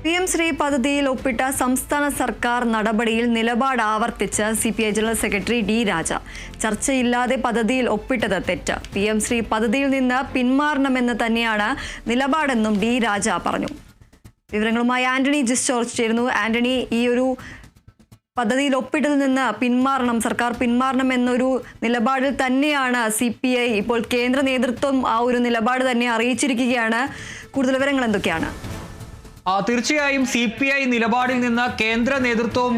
PM Shri പദ്ധതിയിൽ ഒപ്പിട്ട സംസ്ഥാന സർക്കാർ നടപടിയിൽ നിലപാട് ആവർത്തിച്ച് CPI ജനറൽ സെക്രട്ടറി D. രാജ. ചർച്ചയില്ലാതെ പദ്ധതിയിൽ ഒപ്പിട്ടത് തെറ്റ്. PM ശ്രീ പദ്ധതിയിൽ നിന്ന് പിന്മാറണമെന്ന് തന്നെയാണ് നിലപാടെന്നും D. രാജ പറഞ്ഞു. വിവരങ്ങളുമായി ആന്റണി ജിസ് ജോർജ് ചേരുന്നു. ആന്റണി, ഈ ഒരു പദ്ധതിയിൽ ഒപ്പിട്ടതിൽ നിന്ന് പിന്മാറണം, സർക്കാർ പിന്മാറണം എന്നൊരു നിലപാടിൽ തന്നെയാണ് CPI ഇപ്പോൾ കേന്ദ്ര നേതൃത്വം ആ ഒരു നിലപാട് തന്നെ അറിയിച്ചിരിക്കുകയാണ്. കൂടുതൽ വിവരങ്ങൾ എന്തൊക്കെയാണ്? തീർച്ചയായും CPI നിലപാടിൽ നിന്ന് കേന്ദ്ര നേതൃത്വവും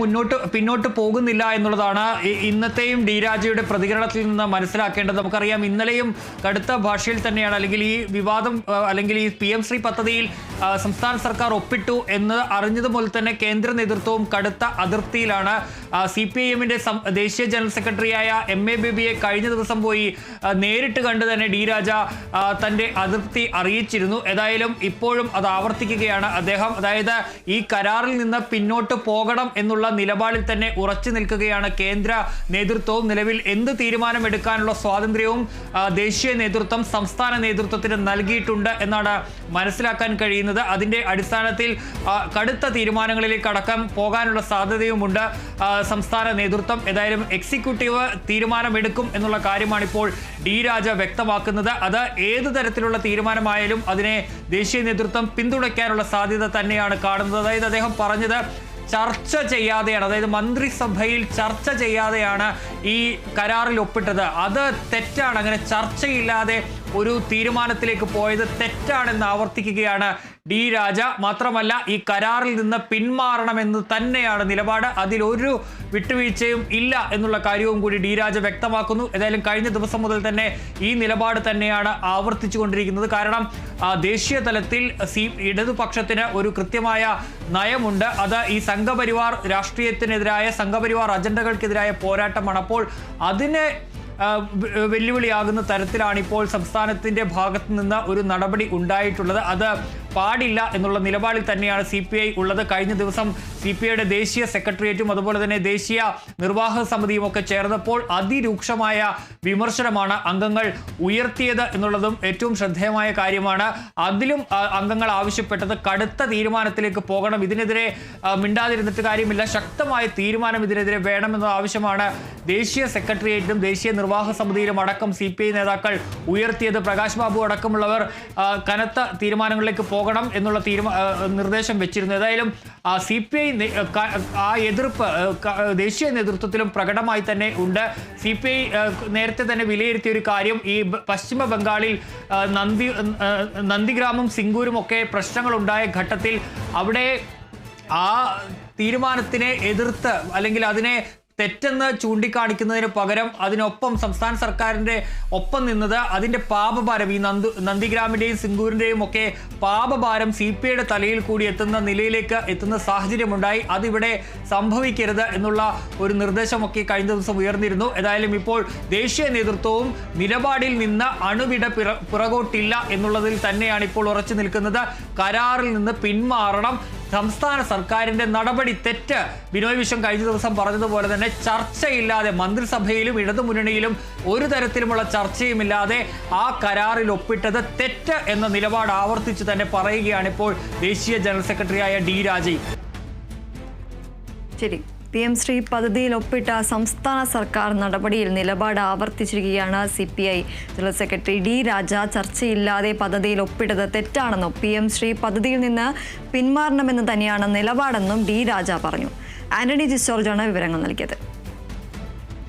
പിന്നോട്ട് പോകുന്നില്ല എന്നുള്ളതാണ് ഇന്നത്തെയും D. രാജയുടെ പ്രതികരണത്തിൽ നിന്ന് മനസ്സിലാക്കേണ്ടത്. നമുക്കറിയാം, ഇന്നലെയും കടുത്ത ഭാഷയിൽ തന്നെയാണ് അല്ലെങ്കിൽ ഈ വിവാദം അല്ലെങ്കിൽ ഈ PM ശ്രീ പദ്ധതിയിൽ സംസ്ഥാന സർക്കാർ ഒപ്പിട്ടു എന്ന് അറിഞ്ഞത് മുതൽ തന്നെ കേന്ദ്ര നേതൃത്വവും കടുത്ത അതിർത്തിയിലാണ്. CPIM-ന്റെ ദേശീയ ജനറൽ സെക്രട്ടറിയായ MA ബേബിയെ കഴിഞ്ഞ ദിവസം പോയി നേരിട്ട് കണ്ട് തന്നെ D. രാജ തന്റെ അതിർത്തി അറിയിച്ചിരുന്നു. ഏതായാലും ഇപ്പോഴും അത് ആവർത്തിക്കുകയാണ് അദ്ദേഹം. അതായത് ഈ കരാറിൽ നിന്ന് പിന്നോട്ട് പോകണം എന്നുള്ള നിലപാടിൽ തന്നെ ഉറച്ചു നിൽക്കുകയാണ് കേന്ദ്ര നേതൃത്വവും. നിലവിൽ എന്ത് തീരുമാനമെടുക്കാനുള്ള സ്വാതന്ത്ര്യവും ദേശീയ നേതൃത്വം സംസ്ഥാന നേതൃത്വത്തിന് നൽകിയിട്ടുണ്ട് എന്നാണ് മനസ്സിലാക്കാൻ കഴിയുന്നത്. അതിന്റെ അടിസ്ഥാനത്തിൽ കടുത്ത തീരുമാനങ്ങളിലേക്ക് അടക്കം പോകാനുള്ള സാധ്യതയുമുണ്ട് സംസ്ഥാന നേതൃത്വം. ഏതായാലും എക്സിക്യൂട്ടീവ് തീരുമാനമെടുക്കും എന്നുള്ള കാര്യമാണ് ഇപ്പോൾ D. രാജ വ്യക്തമാക്കുന്നത്. അത് ഏത് തരത്തിലുള്ള തീരുമാനമായാലും അതിനെ ദേശീയ നേതൃത്വം പിന്തുണയ്ക്കാനുള്ള സാധ്യത തന്നെയാണ് കാണുന്നത്. അതായത് അദ്ദേഹം പറഞ്ഞത് ചർച്ച ചെയ്യാതെയാണ്, അതായത് മന്ത്രിസഭയിൽ ചർച്ച ചെയ്യാതെയാണ് ഈ കരാറിൽ ഒപ്പിട്ടത്. അത് തെറ്റാണ്. അങ്ങനെ ചർച്ചയില്ലാതെ ഒരു തീരുമാനത്തിലേക്ക് പോയത് തെറ്റാണെന്ന് ആവർത്തിക്കുകയാണ് D. രാജ. മാത്രമല്ല, ഈ കരാറിൽ നിന്ന് പിന്മാറണമെന്ന് തന്നെയാണ് നിലപാട്. അതിലൊരു വിട്ടുവീഴ്ചയും ഇല്ല എന്നുള്ള കാര്യവും കൂടി D. രാജ വ്യക്തമാക്കുന്നു. ഏതായാലും കഴിഞ്ഞ ദിവസം മുതൽ തന്നെ ഈ നിലപാട് തന്നെയാണ് ആവർത്തിച്ചുകൊണ്ടിരിക്കുന്നത്. കാരണം ദേശീയ തലത്തിൽ ഇടതുപക്ഷത്തിന് ഒരു കൃത്യമായ നയമുണ്ട്. അത് ഈ സംഘപരിവാർ രാഷ്ട്രീയത്തിനെതിരായ, സംഘപരിവാർ അജണ്ടകൾക്കെതിരായ പോരാട്ടമാണ്. അപ്പോൾ അതിനെ വെല്ലുവിളിയാകുന്ന തരത്തിലാണ് ഇപ്പോൾ സംസ്ഥാനത്തിന്റെ ഭാഗത്ത് നിന്ന് ഒരു നടപടി ഉണ്ടായിട്ടുള്ളത്. അത് പാടില്ല എന്നുള്ള നിലപാടിൽ തന്നെയാണ് CPI ഉള്ളത്. കഴിഞ്ഞ ദിവസം CPIയുടെ ദേശീയ സെക്രട്ടേറിയറ്റും അതുപോലെ തന്നെ ദേശീയ നിർവാഹക സമിതിയും ഒക്കെ ചേർന്നപ്പോൾ അതിരൂക്ഷമായ വിമർശനമാണ് അംഗങ്ങൾ ഉയർത്തിയത് എന്നുള്ളതും ഏറ്റവും ശ്രദ്ധേയമായ കാര്യമാണ്. അതിലും അംഗങ്ങൾ ആവശ്യപ്പെട്ടത് കടുത്ത തീരുമാനത്തിലേക്ക് പോകണം, ഇതിനെതിരെ മിണ്ടാതിരുന്നിട്ട് കാര്യമില്ല, ശക്തമായ തീരുമാനം ഇതിനെതിരെ വേണമെന്ന ആവശ്യമാണ് ദേശീയ സെക്രട്ടേറിയറ്റിലും ദേശീയ നിർവാഹക സമിതിയിലും അടക്കം CPI നേതാക്കൾ ഉയർത്തിയത്. പ്രകാശ് ബാബു അടക്കമുള്ളവർ കനത്ത തീരുമാനങ്ങളിലേക്ക് പോകണം എന്നുള്ള നിർദ്ദേശം വെച്ചിരുന്നു. ഏതായാലും CPI ആ എതിർപ്പ് ദേശീയ നേതൃത്വത്തിലും പ്രകടമായി തന്നെ ഉണ്ട്. CPI നേരത്തെ തന്നെ വിലയിരുത്തിയ ഒരു കാര്യം, ഈ പശ്ചിമ ബംഗാളിൽ നന്ദിഗ്രാമും സിംഗൂരും ഒക്കെ പ്രശ്നങ്ങളുണ്ടായ ഘട്ടത്തിൽ അവിടെ ആ തീരുമാനത്തിനെ എതിർത്ത് അല്ലെങ്കിൽ അതിനെ തെറ്റെന്ന് ചൂണ്ടിക്കാണിക്കുന്നതിന് പകരം അതിനൊപ്പം സംസ്ഥാന സർക്കാരിൻ്റെ ഒപ്പം നിന്നത് അതിൻ്റെ പാപഭാരം, ഈ നന്ദിഗ്രാമിൻ്റെയും സിംഗൂരിൻ്റെയും ഒക്കെ പാപഭാരം CPIയുടെ തലയിൽ കൂടി നിലയിലേക്ക് എത്തുന്ന സാഹചര്യമുണ്ടായി. അതിവിടെ സംഭവിക്കരുത് എന്നുള്ള ഒരു നിർദ്ദേശമൊക്കെ കഴിഞ്ഞ ദിവസം ഉയർന്നിരുന്നു. ഏതായാലും ഇപ്പോൾ ദേശീയ നേതൃത്വവും നിലപാടിൽ നിന്ന് അണുവിട പുറകോട്ടില്ല എന്നുള്ളതിൽ തന്നെയാണ് ഇപ്പോൾ ഉറച്ചു നിൽക്കുന്നത്. കരാറിൽ നിന്ന് പിന്മാറണം, സംസ്ഥാന സർക്കാരിന്റെ നടപടി തെറ്റ്. ബിനോയ് വിശ്വം കഴിഞ്ഞ ദിവസം പറഞ്ഞതുപോലെ തന്നെ ചർച്ചയില്ലാതെ, മന്ത്രിസഭയിലും ഇടതുമുന്നണിയിലും ഒരു തരത്തിലുമുള്ള ചർച്ചയുമില്ലാതെ ആ കരാറിൽ ഒപ്പിട്ടത് തെറ്റ് എന്ന നിലപാട് ആവർത്തിച്ച് തന്നെ പറയുകയാണ് ഇപ്പോൾ ദേശീയ ജനറൽ സെക്രട്ടറിയായ D. രാജ. ശരി, PM ശ്രീ പദ്ധതിയിൽ ഒപ്പിട്ട സംസ്ഥാന സർക്കാർ നടപടിയിൽ നിലപാട് ആവർത്തിച്ചിരിക്കുകയാണ് CPI ജനറൽ സെക്രട്ടറി D. രാജ. ചർച്ചയില്ലാതെ പദ്ധതിയിൽ ഒപ്പിട്ടത് തെറ്റാണെന്നും PM ശ്രീ പദ്ധതിയിൽ നിന്ന് പിന്മാറണമെന്ന് തന്നെയാണ് നിലപാടെന്നും D. രാജ പറഞ്ഞു. ആന്റണി ജിസ് ജോർജാണ് വിവരങ്ങൾ നൽകിയത്.